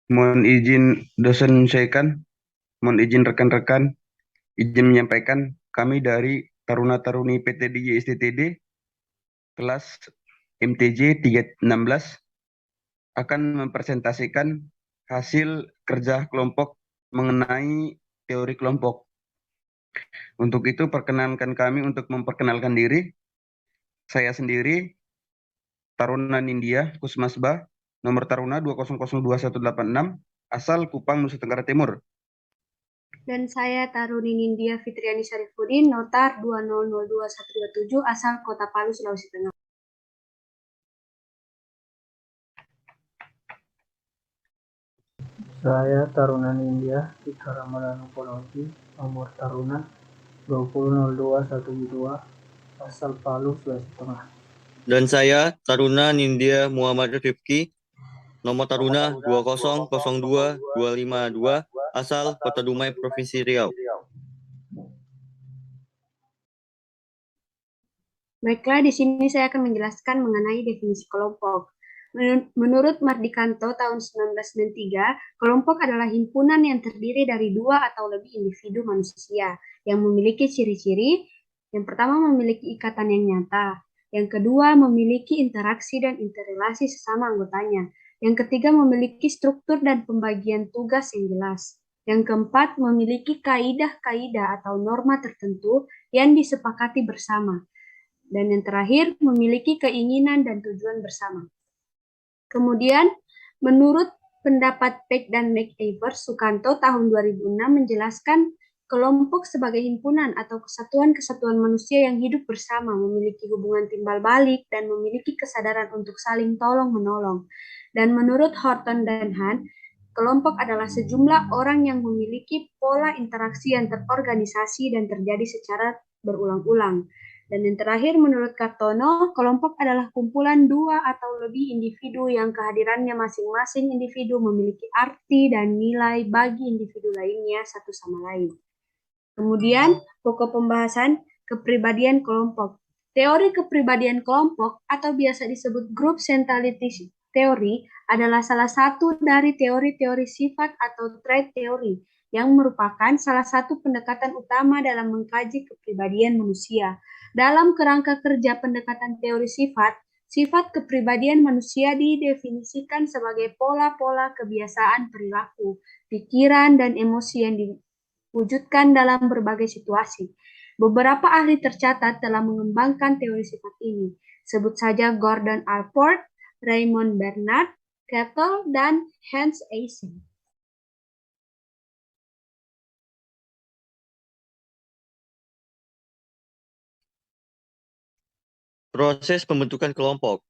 Mohon izin dosen Syaikan, mohon izin rekan-rekan, izin menyampaikan kami dari Taruna Taruni PT DJ STTD kelas MTJ 316 akan mempresentasikan hasil kerja kelompok mengenai teori kelompok. Untuk itu perkenankan kami untuk memperkenalkan diri. Saya sendiri Taruna Nindya Kusmasba, nomor Taruna 2002186, asal Kupang, Nusa Tenggara Timur. Dan saya Taruni Nindya Fitriani Syarifudin, notar 2002127, asal Kota Palu, Sulawesi Tengah. Saya Taruna Nindya Tika Ramadhan Pologi, nomor Taruna 2002172, asal Palu, Sulawesi Tengah. Dan saya Taruna Nindya Muhammad Rifki, nomor Taruna 2002252, asal Kota Dumai, Provinsi Riau. Baiklah, di sini saya akan menjelaskan mengenai definisi kelompok. Menurut Mardikanto tahun 1993, kelompok adalah himpunan yang terdiri dari dua atau lebih individu manusia yang memiliki ciri-ciri. Yang pertama, memiliki ikatan yang nyata. Yang kedua, memiliki interaksi dan interrelasi sesama anggotanya. Yang ketiga, memiliki struktur dan pembagian tugas yang jelas. Yang keempat, memiliki kaidah-kaidah atau norma tertentu yang disepakati bersama. Dan yang terakhir, memiliki keinginan dan tujuan bersama. Kemudian, menurut pendapat Peck dan McIver, Sukanto tahun 2006 menjelaskan kelompok sebagai himpunan atau kesatuan-kesatuan manusia yang hidup bersama, memiliki hubungan timbal balik, dan memiliki kesadaran untuk saling tolong-menolong. Dan menurut Horton dan Hahn, kelompok adalah sejumlah orang yang memiliki pola interaksi yang terorganisasi dan terjadi secara berulang-ulang. Dan yang terakhir, menurut Kartono, kelompok adalah kumpulan dua atau lebih individu yang kehadirannya masing-masing individu memiliki arti dan nilai bagi individu lainnya satu sama lain. Kemudian, pokok pembahasan kepribadian kelompok. Teori kepribadian kelompok atau biasa disebut group centrality theory adalah salah satu dari teori-teori sifat atau trait teori yang merupakan salah satu pendekatan utama dalam mengkaji kepribadian manusia. Dalam kerangka kerja pendekatan teori sifat, sifat kepribadian manusia didefinisikan sebagai pola-pola kebiasaan perilaku, pikiran, dan emosi yang diwujudkan dalam berbagai situasi. Beberapa ahli tercatat telah mengembangkan teori sifat ini. Sebut saja Gordon Allport, Raymond Bernard, Kettle, dan Hans Eysen. Proses pembentukan kelompok.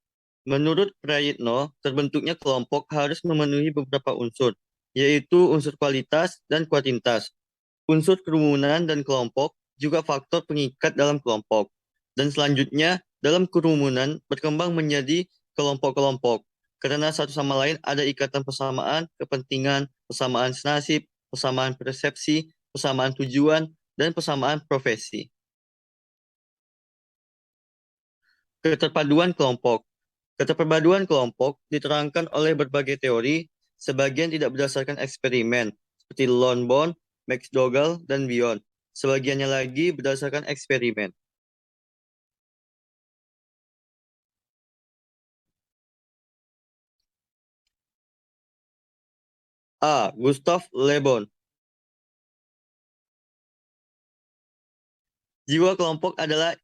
Menurut Prayitno, terbentuknya kelompok harus memenuhi beberapa unsur, yaitu unsur kualitas dan kuantitas, unsur kerumunan dan kelompok, juga faktor pengikat dalam kelompok. Dan selanjutnya, dalam kerumunan berkembang menjadi kelompok-kelompok, karena satu sama lain ada ikatan persamaan, kepentingan, persamaan nasib, persamaan persepsi, persamaan tujuan, dan persamaan profesi. Keterpaduan kelompok. Keterpaduan kelompok diterangkan oleh berbagai teori, sebagian tidak berdasarkan eksperimen, seperti Lone Bond, McDougall, dan Bion. Sebagiannya lagi berdasarkan eksperimen. A. Gustav Le Bon. Jiwa kelompok adalah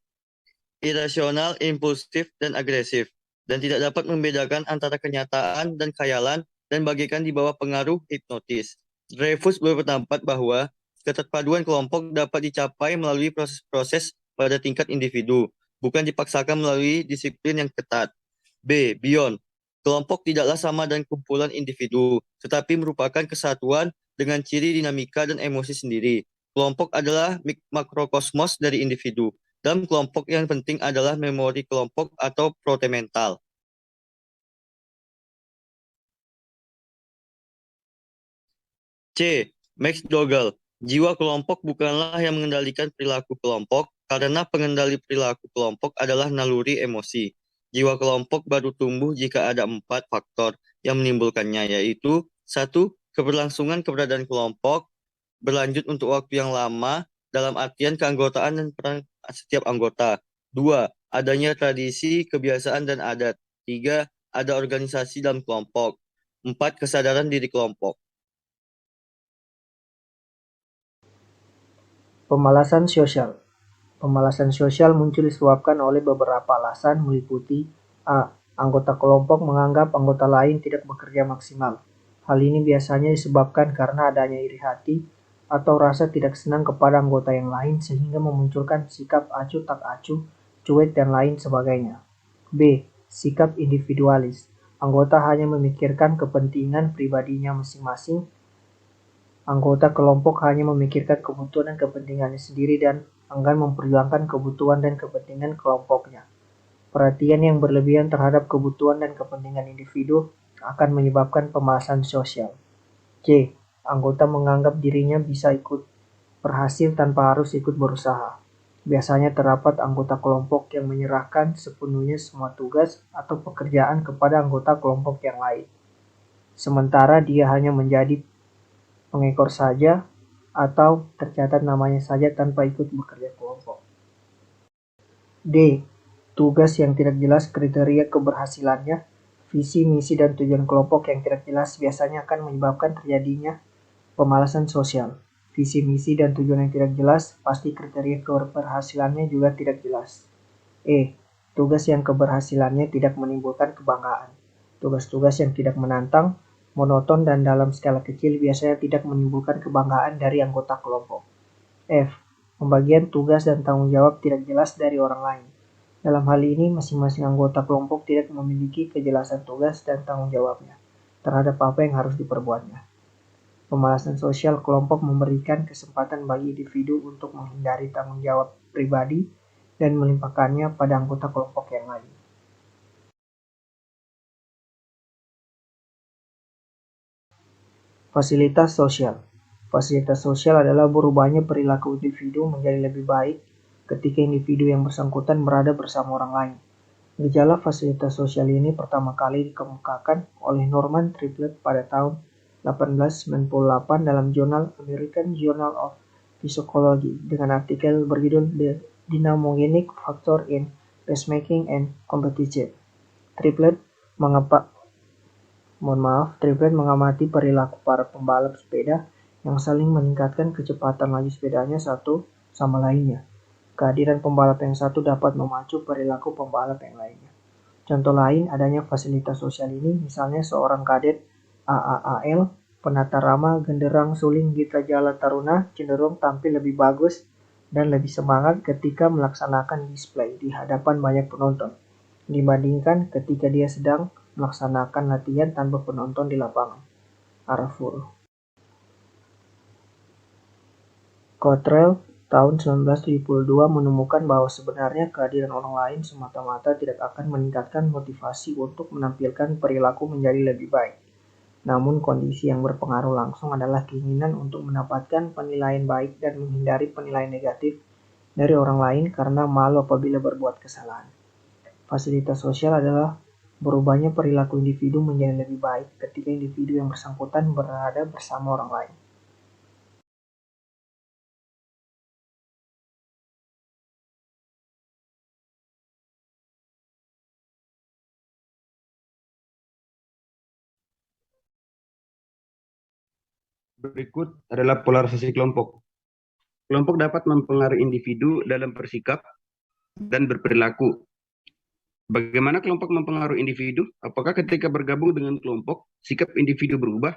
irasional, impulsif, dan agresif, dan tidak dapat membedakan antara kenyataan dan khayalan, dan bagaikan di bawah pengaruh hipnotis. Dreyfus berpendapat bahwa keterpaduan kelompok dapat dicapai melalui proses-proses pada tingkat individu, bukan dipaksakan melalui disiplin yang ketat. B. Bion. Kelompok tidaklah sama dengan kumpulan individu, tetapi merupakan kesatuan dengan ciri dinamika dan emosi sendiri. Kelompok adalah makrokosmos dari individu. Dalam kelompok yang penting adalah memori kelompok atau prote mental. C. McDougall. Jiwa kelompok bukanlah yang mengendalikan perilaku kelompok, karena pengendali perilaku kelompok adalah naluri emosi. Jiwa kelompok baru tumbuh jika ada 4 faktor yang menimbulkannya, yaitu 1. Keberlangsungan keberadaan kelompok berlanjut untuk waktu yang lama dalam artian keanggotaan dan peran setiap anggota. 2. Adanya tradisi, kebiasaan, dan adat. 3. Ada organisasi dalam kelompok. 4. Kesadaran diri kelompok. Pemalasan sosial. Pemalasan sosial muncul disebabkan oleh beberapa alasan meliputi A. Anggota kelompok menganggap anggota lain tidak bekerja maksimal. Hal ini biasanya disebabkan karena adanya iri hati atau rasa tidak senang kepada anggota yang lain sehingga memunculkan sikap acuh tak acuh, cuek dan lain sebagainya. B. Sikap individualis. Anggota hanya memikirkan kepentingan pribadinya masing-masing. Anggota kelompok hanya memikirkan kebutuhan dan kepentingannya sendiri dan enggan memperjuangkan kebutuhan dan kepentingan kelompoknya. Perhatian yang berlebihan terhadap kebutuhan dan kepentingan individu akan menyebabkan pemalasan sosial. C. Anggota menganggap dirinya bisa ikut berhasil tanpa harus ikut berusaha. Biasanya terdapat anggota kelompok yang menyerahkan sepenuhnya semua tugas atau pekerjaan kepada anggota kelompok yang lain. Sementara dia hanya menjadi pengekor saja atau tercatat namanya saja tanpa ikut bekerja kelompok. D. Tugas yang tidak jelas kriteria keberhasilannya, visi, misi, dan tujuan kelompok yang tidak jelas biasanya akan menyebabkan terjadinya pemalasan sosial. Visi, misi, dan tujuan yang tidak jelas, pasti kriteria keberhasilannya juga tidak jelas. E. Tugas yang keberhasilannya tidak menimbulkan kebanggaan. Tugas-tugas yang tidak menantang, monoton, dan dalam skala kecil biasanya tidak menimbulkan kebanggaan dari anggota kelompok. F. Pembagian tugas dan tanggung jawab tidak jelas dari orang lain. Dalam hal ini, masing-masing anggota kelompok tidak memiliki kejelasan tugas dan tanggung jawabnya terhadap apa yang harus diperbuatnya. Pemalasan sosial kelompok memberikan kesempatan bagi individu untuk menghindari tanggung jawab pribadi dan melimpahkannya pada anggota kelompok yang lain. Fasilitas sosial. Fasilitas sosial adalah berubahnya perilaku individu menjadi lebih baik ketika individu yang bersangkutan berada bersama orang lain. Gejala fasilitas sosial ini pertama kali dikemukakan oleh Norman Triplett pada tahun 1898 dalam jurnal American Journal of Psychology dengan artikel berjudul The Dynamogenic Factor in Pacemaking and Competition. Triplett mengamati perilaku para pembalap sepeda yang saling meningkatkan kecepatan laju sepedanya satu sama lainnya. Kehadiran pembalap yang satu dapat memacu perilaku pembalap yang lainnya. Contoh lain adanya fasilitas sosial ini, misalnya seorang kadet AAAL, penata rama genderang suling Gita Jala Taruna cenderung tampil lebih bagus dan lebih semangat ketika melaksanakan display di hadapan banyak penonton, dibandingkan ketika dia sedang melaksanakan latihan tanpa penonton di lapangan. Arafuro. Cottrell tahun 1972 menemukan bahwa sebenarnya kehadiran orang lain semata-mata tidak akan meningkatkan motivasi untuk menampilkan perilaku menjadi lebih baik. Namun kondisi yang berpengaruh langsung adalah keinginan untuk mendapatkan penilaian baik dan menghindari penilaian negatif dari orang lain karena malu apabila berbuat kesalahan. Fasilitas sosial adalah berubahnya perilaku individu menjadi lebih baik ketika individu yang bersangkutan berada bersama orang lain. Berikut adalah polarisasi kelompok. Kelompok dapat mempengaruhi individu dalam bersikap dan berperilaku. Bagaimana kelompok mempengaruhi individu? Apakah ketika bergabung dengan kelompok, sikap individu berubah?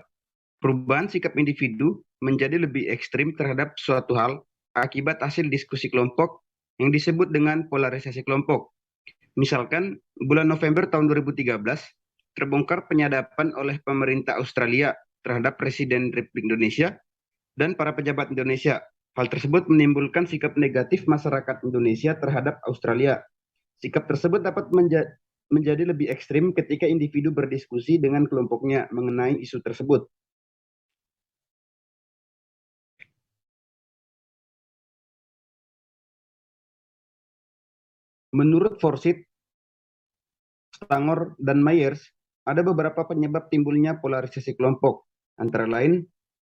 Perubahan sikap individu menjadi lebih ekstrim terhadap suatu hal akibat hasil diskusi kelompok yang disebut dengan polarisasi kelompok. Misalkan, bulan November tahun 2013, terbongkar penyadapan oleh pemerintah Australia terhadap Presiden Republik Indonesia dan para pejabat Indonesia. Hal tersebut menimbulkan sikap negatif masyarakat Indonesia terhadap Australia. Sikap tersebut dapat menjadi lebih ekstrim ketika individu berdiskusi dengan kelompoknya mengenai isu tersebut. Menurut Forsyth, Stangor, dan Myers, ada beberapa penyebab timbulnya polarisasi kelompok. antara lain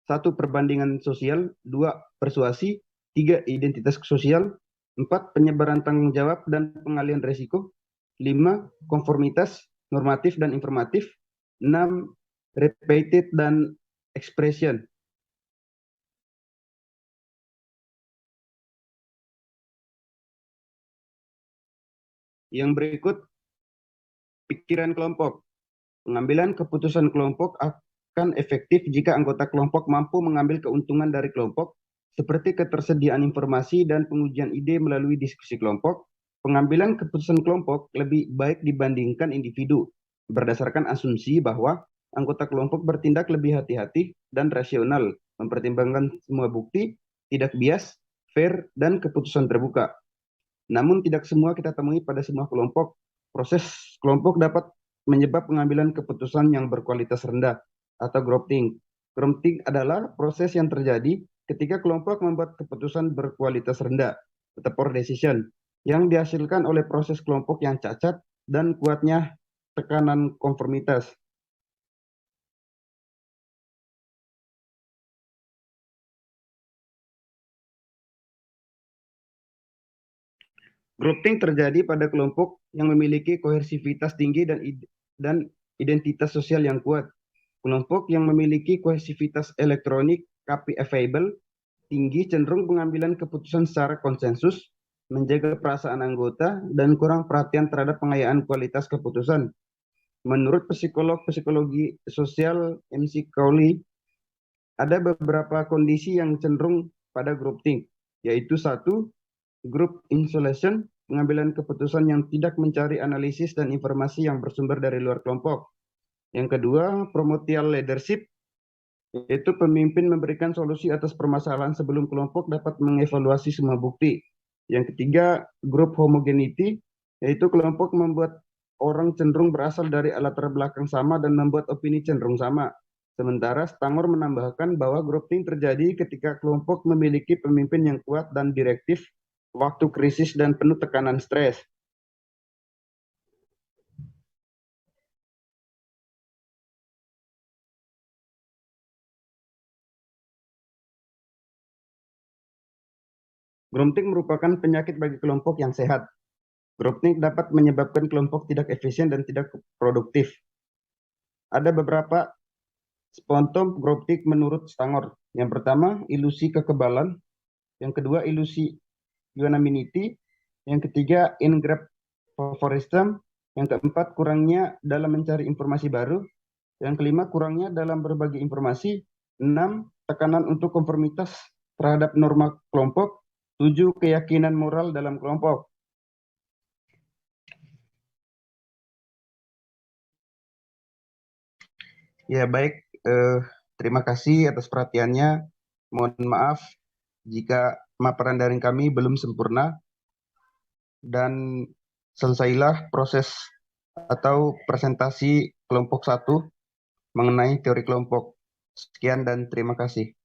1. Perbandingan sosial, 2. Persuasi, 3. Identitas sosial, 4. Penyebaran tanggung jawab dan pengalihan risiko, 5. Konformitas, normatif dan informatif, 6. Repeated dan expression. Yang berikut, pikiran kelompok. Pengambilan keputusan kelompok akan efektif jika anggota kelompok mampu mengambil keuntungan dari kelompok, seperti ketersediaan informasi dan pengujian ide melalui diskusi kelompok. Pengambilan keputusan kelompok lebih baik dibandingkan individu, berdasarkan asumsi bahwa anggota kelompok bertindak lebih hati-hati dan rasional, mempertimbangkan semua bukti, tidak bias, fair, dan keputusan terbuka. Namun tidak semua kita temui pada semua kelompok. Proses kelompok dapat menyebab pengambilan keputusan yang berkualitas rendah atau groupthink. Groupthink adalah proses yang terjadi ketika kelompok membuat keputusan berkualitas rendah atau poor decision yang dihasilkan oleh proses kelompok yang cacat dan kuatnya tekanan konformitas. Groupthink terjadi pada kelompok yang memiliki kohesivitas tinggi dan identitas sosial yang kuat. Kelompok yang memiliki kohesivitas elektronik (available) tinggi cenderung pengambilan keputusan secara konsensus, menjaga perasaan anggota, dan kurang perhatian terhadap pengayaan kualitas keputusan. Menurut psikolog psikologi sosial MC Cowley, ada beberapa kondisi yang cenderung pada groupthink, yaitu 1. Group isolation, pengambilan keputusan yang tidak mencari analisis dan informasi yang bersumber dari luar kelompok. Yang kedua, primordial leadership, yaitu pemimpin memberikan solusi atas permasalahan sebelum kelompok dapat mengevaluasi semua bukti. Yang ketiga, group homogeneity, yaitu kelompok membuat orang cenderung berasal dari latar belakang sama dan membuat opini cenderung sama. Sementara Stangor menambahkan bahwa groupthink terjadi ketika kelompok memiliki pemimpin yang kuat dan direktif waktu krisis dan penuh tekanan stres. Groupthink merupakan penyakit bagi kelompok yang sehat. Groupthink dapat menyebabkan kelompok tidak efisien dan tidak produktif. Ada beberapa simptom groupthink menurut Stangor. Yang pertama, ilusi kekebalan. Yang kedua, ilusi unanimity. Yang ketiga, in-group favorism. Yang keempat, kurangnya dalam mencari informasi baru. Yang kelima, kurangnya dalam berbagi informasi. 6. Tekanan untuk konformitas terhadap norma kelompok. 7. Keyakinan moral dalam kelompok. Ya baik, terima kasih atas perhatiannya. Mohon maaf jika pemaparan dari kami belum sempurna, dan selesailah proses atau presentasi kelompok 1 mengenai teori kelompok. Sekian dan terima kasih.